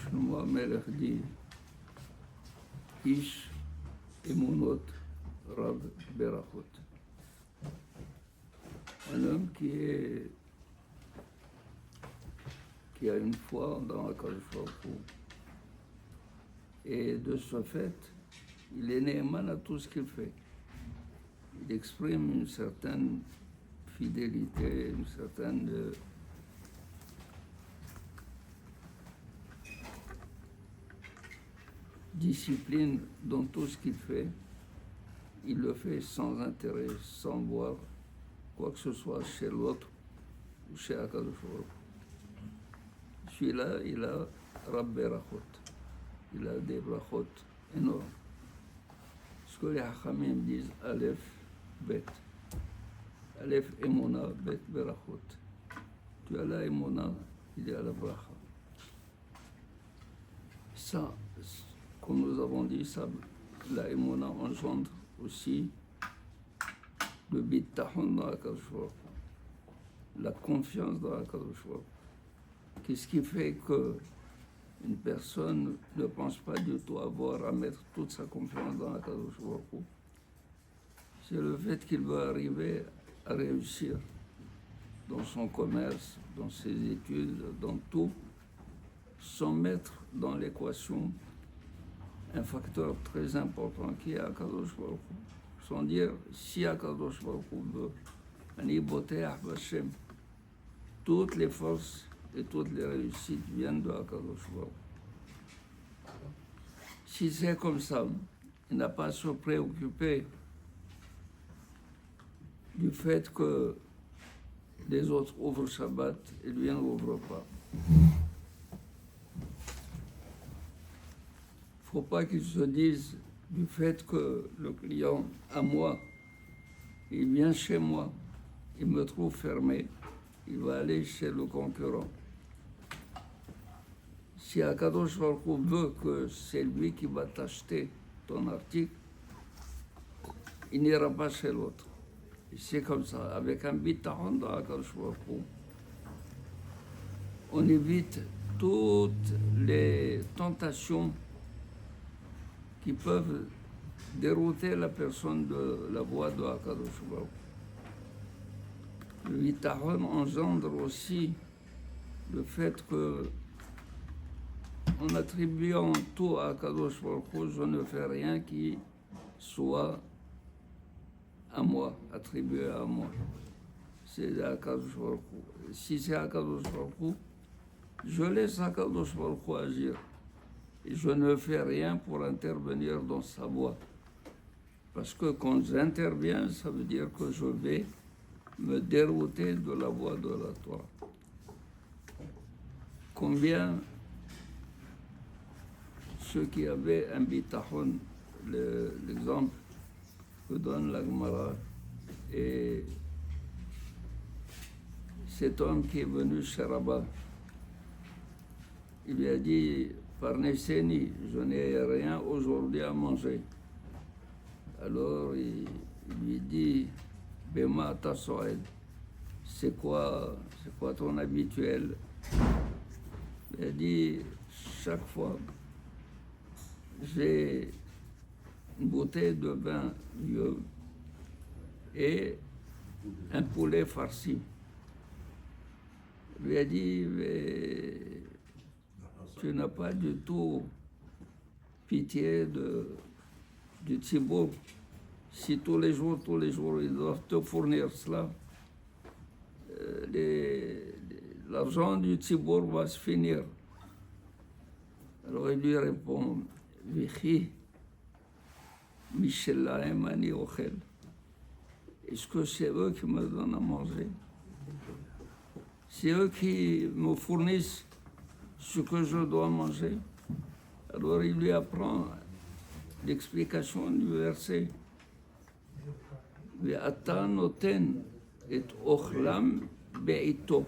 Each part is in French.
Shlomo HaMelech dit Ish Emunot Rab Berachot. Un homme qui a une foi dans la Baruch Hu. Et de ce fait, il est néman à tout ce qu'il fait. Il exprime une certaine fidélité, une certaine discipline dans tout ce qu'il fait. Il le fait sans intérêt, sans voir quoi que ce soit chez l'autre ou chez Akadosh Baruch Hu. Celui-là, il a Rab Berachot. Il a des brachot énormes. Ce que les Hachamim disent, Aleph, Bet. Aleph, Emona, Bet, Berachot. Tu as la Emona, il y a la bracha. Ça, comme nous avons dit, ça, la Emona engendre aussi le Bittahon dans la Kadosh Baruch Hu, la confiance dans la Kadosh Baruch Hu. Qu'est-ce qui fait que une personne ne pense pas du tout avoir à mettre toute sa confiance dans la Kadosh Baruch Hu? C'est le fait qu'il va arriver à réussir dans son commerce, dans ses études, dans tout, sans mettre dans l'équation un facteur très important qui est Akadosh Baruch Hu. Sans dire, si Akadosh Baruch Hu veut, Ani Boteach Bashem, toutes les forces et toutes les réussites viennent de Akadosh Baruch Hu. Si c'est comme ça, il n'a pas à se préoccuper du fait que les autres ouvrent Shabbat et lui n'ouvre pas. Il ne faut pas qu'il se dise du fait que le client, à moi, il vient chez moi, il me trouve fermé, il va aller chez le concurrent. Si Akadosh Baruch Hu veut que c'est lui qui va t'acheter ton article, il n'ira pas chez l'autre. Et c'est comme ça, avec un bitachon dans Akadosh Baruch Hu, on évite toutes les tentations qui peuvent dérouter la personne de la voie de Akadosh Baruch Hu. Le bitachon engendre aussi le fait que en attribuant tout à Kadosh Baruch Hu, je ne fais rien qui soit à moi, attribué à moi. C'est à Kadosh Baruch Hu. Si c'est à Kadosh Baruch Hu, je laisse à Kadosh Baruch Hu agir. Et je ne fais rien pour intervenir dans sa voie. Parce que quand j'interviens, ça veut dire que je vais me dérouter de la voie de la Torah. Combien ceux qui avaient un bitachon, l'exemple que donne la Gemara, et cet homme qui est venu chez Rabbah, il lui a dit, Parnesseni, je n'ai rien aujourd'hui à manger. Alors il lui dit, Bema Tasoed, c'est quoi ton habituel? Il a dit, chaque fois, j'ai une bouteille de vin vieux et un poulet farci. Il lui a dit, mais tu n'as pas du tout pitié du Tzibour. Si tous les jours, ils doivent te fournir cela, l'argent du Tzibour va se finir. Alors il lui répond, Vichi, Michelahem ani ochel. Est-ce que c'est eux qui me donnent à manger? C'est eux qui me fournissent ce que je dois manger? Alors il lui apprend l'explication du verset. Ve'ata noten et ochlam be'ito.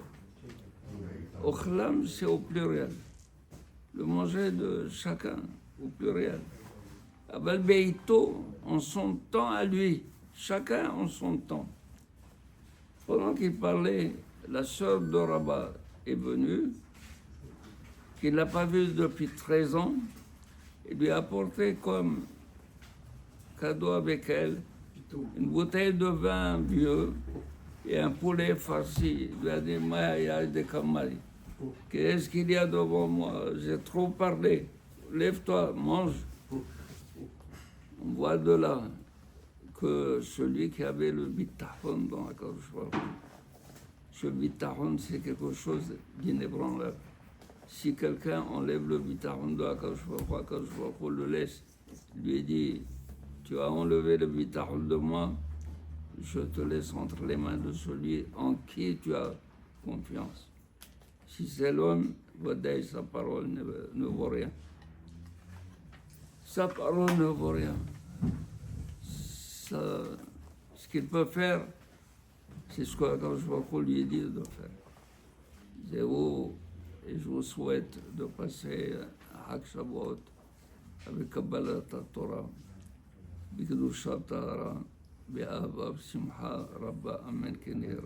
Ochlam, c'est au pluriel. Le manger de chacun, au pluriel. Aval be'ito, en son temps à lui. Chacun en son temps. Pendant qu'il parlait, la sœur de Rabbah est venue qu'il n'a pas vu depuis 13 ans, il lui a apporté comme cadeau avec elle une bouteille de vin vieux et un poulet farci. Il lui a dit, Maya de Kamari, qu'est-ce qu'il y a devant moi? J'ai trop parlé. Lève-toi, mange. On voit de là que celui qui avait le bitahon dans la Baruch, ce bitahon, c'est quelque chose d'inébranlable. Si quelqu'un enlève le bitahon de la Baruch, le laisse, lui dit, tu as enlevé le bitahon de moi, je te laisse entre les mains de celui en qui tu as confiance. Si c'est l'homme, sa parole ne vaut rien. Sa parole ne vaut rien. Ce qu'il peut faire, c'est ce que lui dit de faire. Zéro, et je vous souhaite de passer à Hak Shavuot avec Kabbalat Torah, Bikdushat Tahara, Be'ava, Simcha, Rabba, Amen, Kenir.